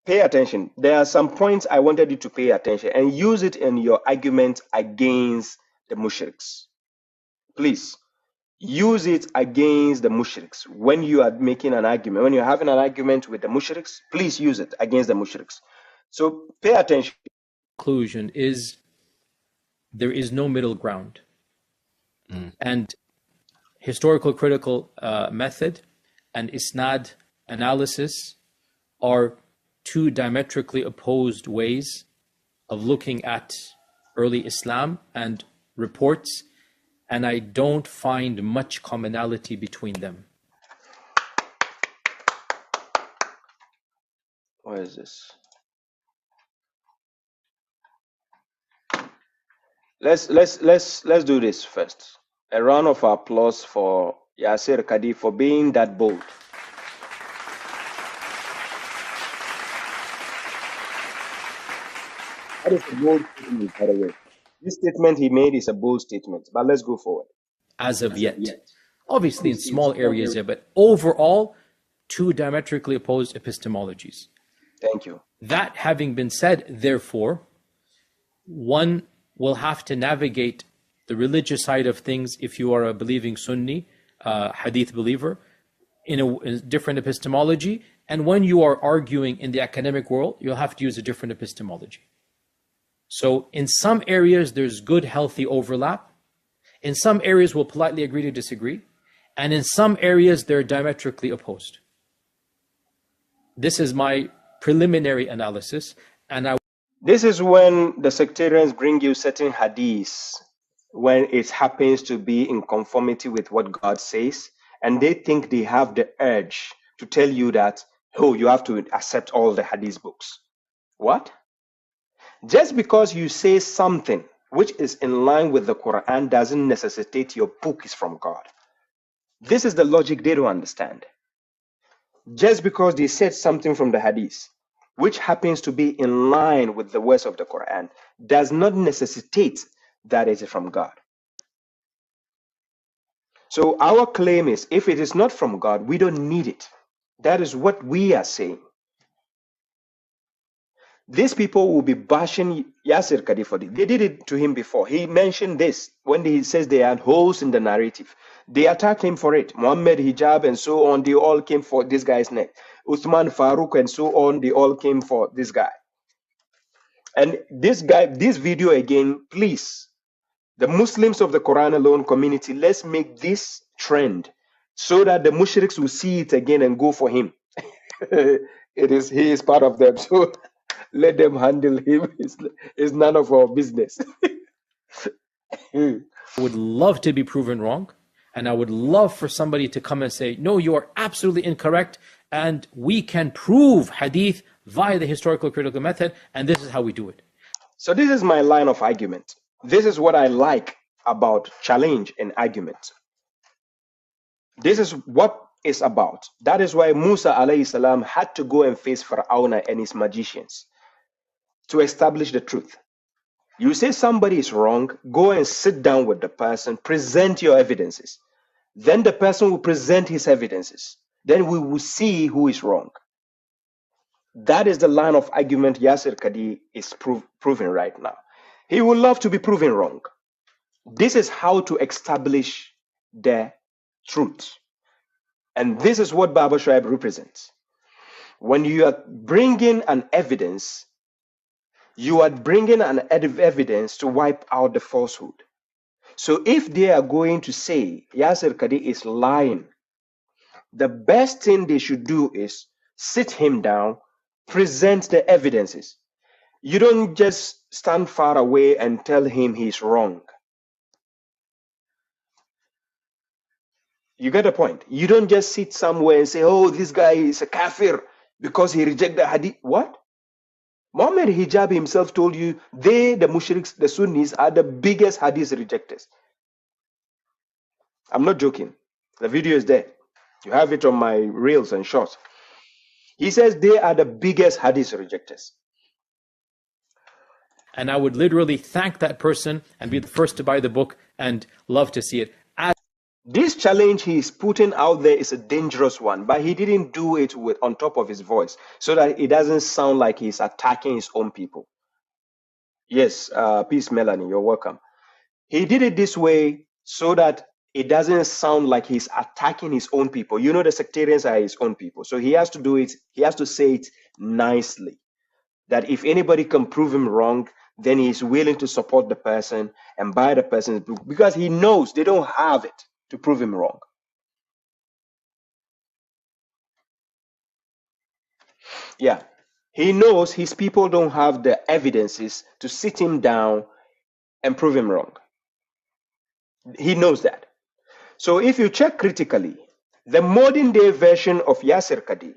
pay attention. There are some points I wanted you to pay attention and use it in your argument against the mushriks. Please use it against the mushriks. When you are making an argument, when you're having an argument with the mushriks, please use it against the mushriks. So pay attention. Conclusion is there is no middle ground. And historical critical method and isnad analysis are two diametrically opposed ways of looking at early Islam and reports, and I don't find much commonality between them. What is this? Let's do this first. A round of applause for Yasir Qadih for being that bold. That is a bold statement, by the way. This statement he made is a bold statement, but let's go forward. As of yet. Obviously in small areas here, but overall, two diametrically opposed epistemologies. Thank you. That having been said, therefore, one will have to navigate the religious side of things if you are a believing Sunni, Hadith believer, in a different epistemology. And when you are arguing in the academic world, you'll have to use a different epistemology. So in some areas, there's good, healthy overlap. In some areas, we'll politely agree to disagree. And in some areas, they're diametrically opposed. This is my preliminary analysis. And this is when the sectarians bring you certain hadiths when it happens to be in conformity with what God says, and they think they have the urge to tell you that, oh, you have to accept all the hadith books. What? Just because you say something which is in line with the Quran doesn't necessitate your book is from God. This is the logic they don't understand. Just because they said something from the hadith which happens to be in line with the words of the Quran does not necessitate that it is from God. So our claim is, if it is not from God, we don't need it. That is what we are saying. These people will be bashing Yasir Qadih for this. They did it to him before. He mentioned this when he says they had holes in the narrative. They attacked him for it. Muhammad Hijab and so on, they all came for this guy's neck. Uthman Farooq and so on, they all came for this guy. And this guy, this video again, please, the Muslims of the Quran alone community, let's make this trend so that the mushriks will see it again and go for him. He is part of them. So let them handle him. It's none of our business. I would love to be proven wrong. And I would love for somebody to come and say, no, you are absolutely incorrect. And we can prove hadith via the historical critical method. And this is how we do it. So this is my line of argument. This is what I like about challenge and argument. This is what it's about. That is why Musa alayhi salam had to go and face Fir'aun and his magicians to establish the truth. You say somebody is wrong, go and sit down with the person, present your evidences. Then the person will present his evidences. Then we will see who is wrong. That is the line of argument Yasir Qadih is proving right now. He would love to be proven wrong. This is how to establish the truth. And this is what Baba Shoaib represents. When you are bringing an evidence, you are bringing an evidence to wipe out the falsehood. So if they are going to say Yasir Qadih is lying, the best thing they should do is sit him down, present the evidences. You don't just stand far away and tell him he's wrong. You get the point? You don't just sit somewhere and say, oh, this guy is a kafir because he rejected the hadith. What? Muhammad Hijab himself told you they, the mushriks, the Sunnis, are the biggest hadith rejectors. I'm not joking. The video is there. You have it on my reels and shorts. He says they are the biggest hadith rejectors. And I would literally thank that person and be the first to buy the book and love to see it. This challenge he is putting out there is a dangerous one, but he didn't do it with on top of his voice so that it doesn't sound like he's attacking his own people. Yes, peace, Melanie, you're welcome. He did it this way so that it doesn't sound like he's attacking his own people. You know, the sectarians are his own people. So he has to do it, he has to say it nicely. That if anybody can prove him wrong, then he's willing to support the person and buy the person's book because he knows they don't have it to prove him wrong. Yeah. He knows his people don't have the evidences to sit him down and prove him wrong. He knows that. So if you check critically, the modern day version of Yasir Qadih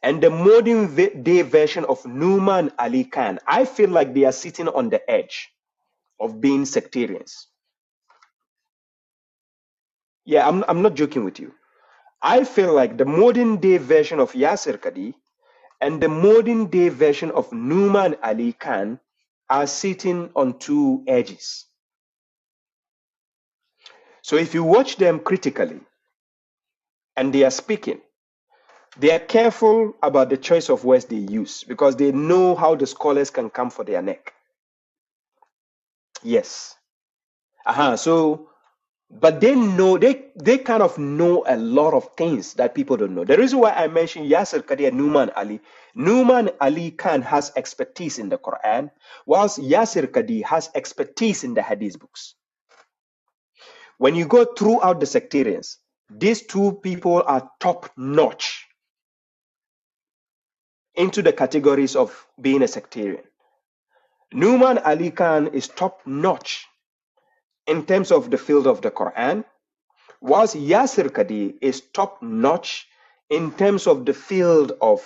and the modern day version of Numan Ali Khan, I feel like they are sitting on the edge of being sectarians. Yeah, I'm not joking with you. I feel like the modern day version of Yasir Qadih and the modern day version of Numan Ali Khan are sitting on two edges. So if you watch them critically and they are speaking, they are careful about the choice of words they use because they know how the scholars can come for their neck. Yes. So, but they know, they kind of know a lot of things that people don't know. The reason why I mentioned Yasir Qadih and Numan Ali Khan has expertise in the Quran, whilst Yasir Qadih has expertise in the Hadith books. When you go throughout the sectarians, these two people are top notch into the categories of being a sectarian. Numan Ali Khan is top notch in terms of the field of the Quran, whilst Yasir Qadih is top notch in terms of the field of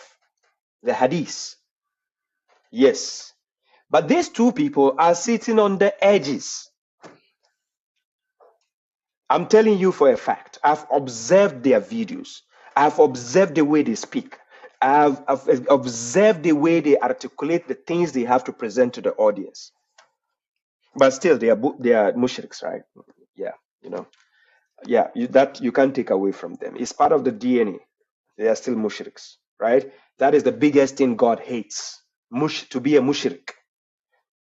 the Hadith. Yes. But these two people are sitting on the edges. I'm telling you for a fact. I've observed their videos. I've observed the way they speak. I've observed the way they articulate the things they have to present to the audience. But still, they are mushriks, right? Yeah, you know. Yeah, you can't take away from them. It's part of the DNA. They are still mushriks, right? That is the biggest thing God hates. To be a mushrik.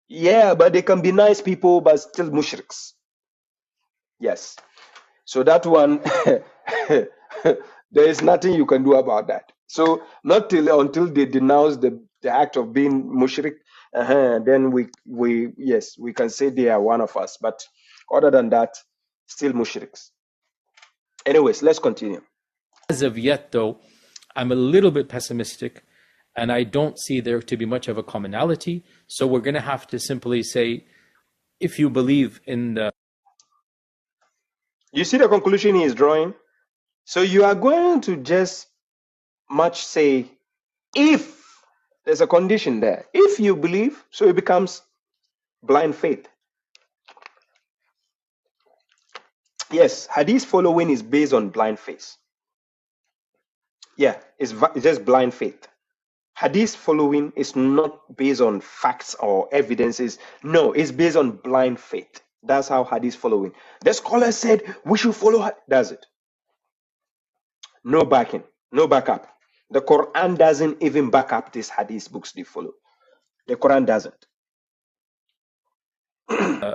Yeah, but they can be nice people, but still mushriks. Yes. So that one, there is nothing you can do about that. So not until they denounce the act of being mushrik, then we can say they are one of us. But other than that, still mushriks. Anyways, let's continue. As of yet, though, I'm a little bit pessimistic, and I don't see there to be much of a commonality. So we're going to have to simply say, if you believe in the... You see the conclusion he is drawing? So you are going to just much say, if there's a condition there, if you believe, so it becomes blind faith. Yes, hadith following is based on blind faith. Yeah, it's just blind faith. Hadith following is not based on facts or evidences. No, it's based on blind faith. That's how hadith following. The scholar said we should follow. That's it. No backing, no backup. The Quran doesn't even back up these hadith books they follow. The Quran doesn't.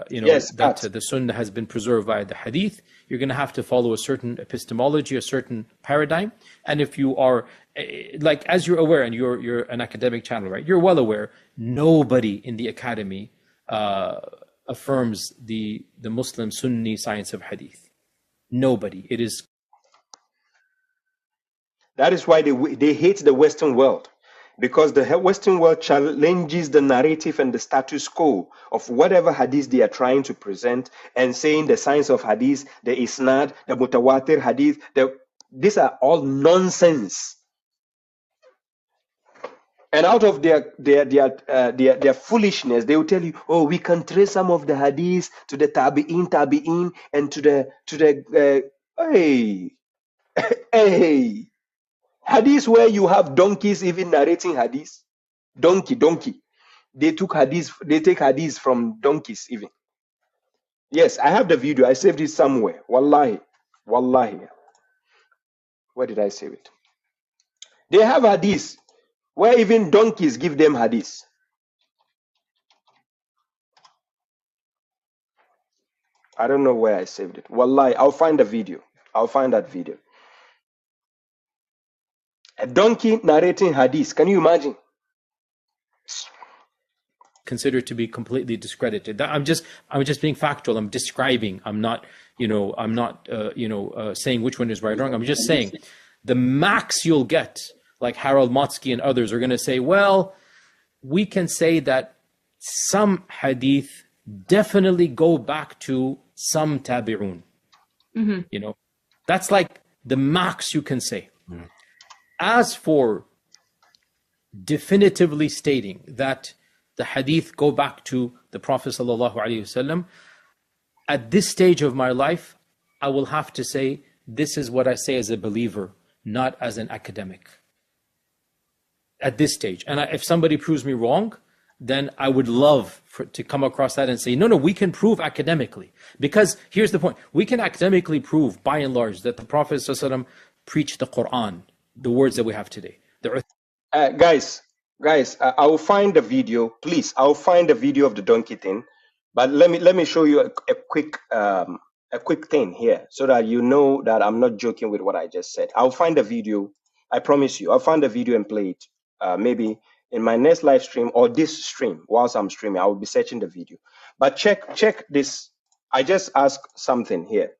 Yes, that the Sunnah has been preserved by the Hadith. You're going to have to follow a certain epistemology, a certain paradigm. And if you are, like, as you're aware, and you're an academic channel, right? You're well aware, nobody in the academy affirms the Muslim Sunni science of Hadith. Nobody. It is. That is why they hate the Western world. Because the Western world challenges the narrative and the status quo of whatever hadith they are trying to present and saying the science of hadith, the isnad, the mutawatir hadith, these are all nonsense. And out of their foolishness, they will tell you, oh, we can trace some of the hadiths to the tabi'in, and to the hey. Hadith where you have donkeys even narrating hadith. Donkey. They take hadith from donkeys even. Yes, I have the video. I saved it somewhere. Wallahi. Wallahi. Where did I save it? They have hadith where even donkeys give them hadith. I don't know where I saved it. Wallahi, I'll find the video. I'll find that video. A donkey narrating hadith. Can you imagine? Considered to be completely discredited. I'm just being factual. I'm describing. I'm not saying which one is right or wrong. I'm just saying the max you'll get, like Harold Motsky and others are going to say, well, we can say that some hadith definitely go back to some tabi'un. Mm-hmm. That's like the max you can say. Mm-hmm. As for definitively stating that the hadith go back to the Prophet ﷺ, at this stage of my life, I will have to say, this is what I say as a believer, not as an academic. At this stage. And if somebody proves me wrong, then I would love to come across that and say, no, we can prove academically. Because here's the point. We can academically prove, by and large, that the Prophet ﷺ preached the Quran, the words that we have today. Guys, I will find the video, please. I'll find the video of the donkey thing, but let me show you a quick thing here, so that you know that I'm not joking with what I just said. I'll find the video. I promise you, I'll find the video and play it. Maybe in my next live stream or this stream, whilst I'm streaming, I will be searching the video. But check this. I just asked something here.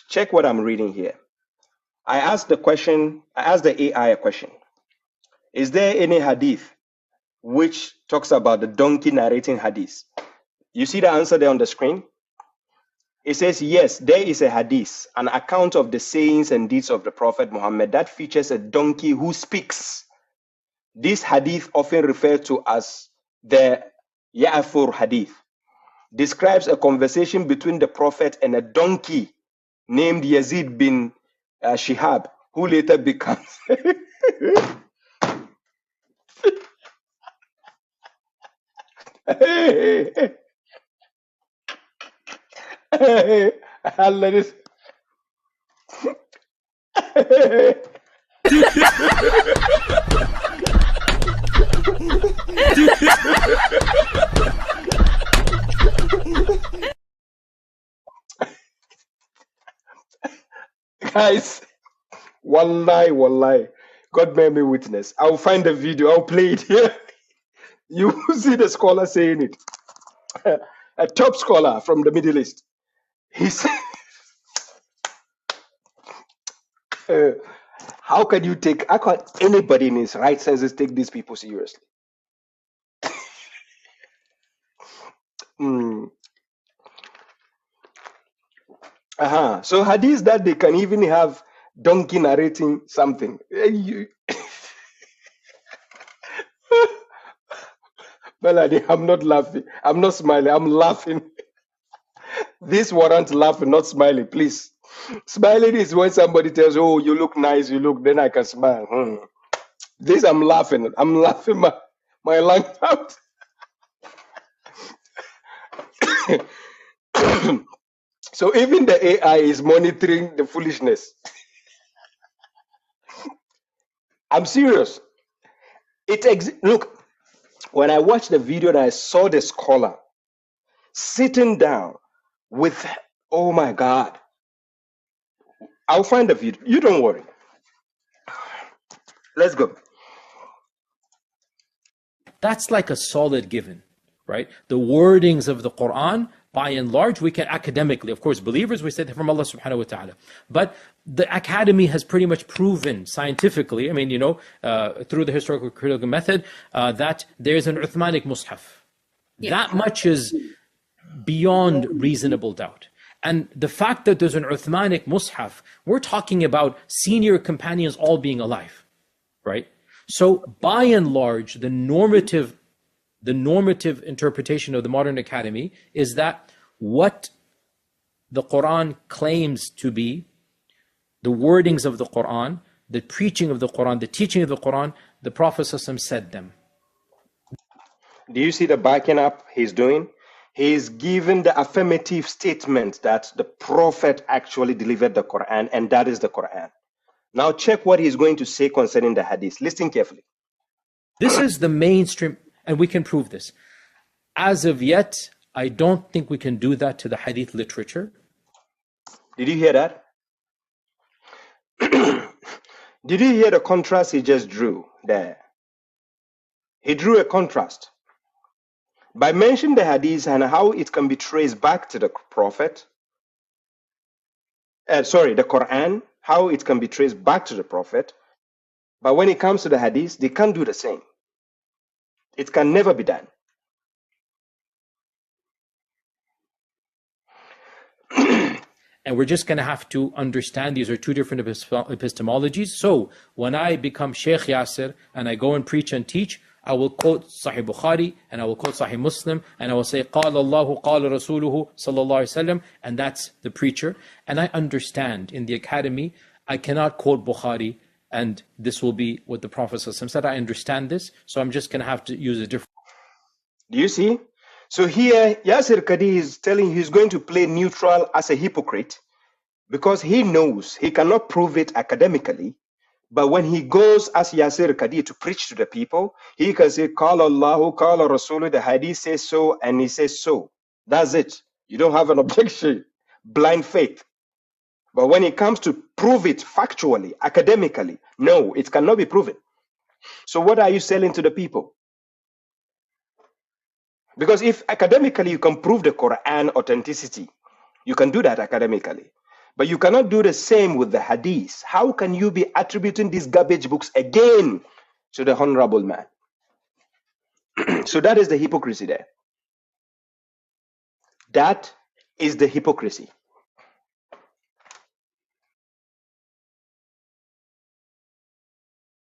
Check what I'm reading here. I asked the AI a question. Is there any hadith which talks about the donkey narrating hadith? You see the answer there on the screen? It says, yes, there is a hadith, an account of the sayings and deeds of the Prophet Muhammad that features a donkey who speaks. This hadith, often referred to as the Ya'fur hadith, describes a conversation between the Prophet and a donkey named Yazid bin Shihab, who later becomes Guys, wallahi, God bear me witness. I'll find the video. I'll play it here. You will see the scholar saying it. A top scholar from the Middle East. He said, how can anybody in his right senses take these people seriously? So hadith that they can even have donkey narrating something. Melody, I'm not laughing. I'm not smiling. I'm laughing. This warrant laughing, not smiling, please. Smiling is when somebody tells, oh, you look nice, then I can smile. This, I'm laughing. I'm laughing my lungs out. So even the AI is monitoring the foolishness. I'm serious. Look, when I watched the video and I saw the scholar sitting down with, oh my God. I'll find the video. You don't worry. Let's go. That's like a solid given, right? The wordings of the Quran, by and large, we can academically, of course, believers, we said from Allah subhanahu wa ta'ala. But the academy has pretty much proven scientifically, through the historical critical method, that there's an Uthmanic Mus'haf. Yeah. That much is beyond reasonable doubt. And the fact that there's an Uthmanic Mus'haf, we're talking about senior companions all being alive, right? So by and large, the normative interpretation of the modern academy is that what the Quran claims to be, the wordings of the Quran, the preaching of the Quran, the teaching of the Quran, the Prophet ﷺ said them. Do you see the backing up he's doing? He is given the affirmative statement that the Prophet actually delivered the Quran, and that is the Quran. Now check what he's going to say concerning the Hadith. Listen carefully. This is the mainstream, and we can prove this. As of yet, I don't think we can do that to the Hadith literature. Did you hear that? Did you hear the contrast he just drew there? He drew a contrast by mentioning the Hadith and how it can be traced back to the Prophet. The Quran, how it can be traced back to the Prophet. But when it comes to the Hadith, they can't do the same. It can never be done. And we're just going to have to understand these are two different epistemologies. So when I become Sheikh Yasir and I go and preach and teach, I will quote Sahih Bukhari and I will quote Sahih Muslim and I will say قال الله قال رسوله صلى الله عليه وسلم, and that's the preacher. And I understand in the academy I cannot quote Bukhari and this will be what the Prophet said. I understand this, so I'm just going to have to use a different. Do you see? So here, Yasir Qadih is telling he's going to play neutral as a hypocrite because he knows he cannot prove it academically. But when he goes as Yasir Qadih to preach to the people, he can say, Qala Allahu, Qala Rasuluhu, the Hadith says so, and he says so. That's it. You don't have an objection. Blind faith. But when it comes to prove it factually, academically, no, it cannot be proven. So what are you selling to the people? Because if academically you can prove the Quran authenticity, you can do that academically. But you cannot do the same with the Hadith. How can you be attributing these garbage books again to the honorable man? So that is the hypocrisy there. That is the hypocrisy.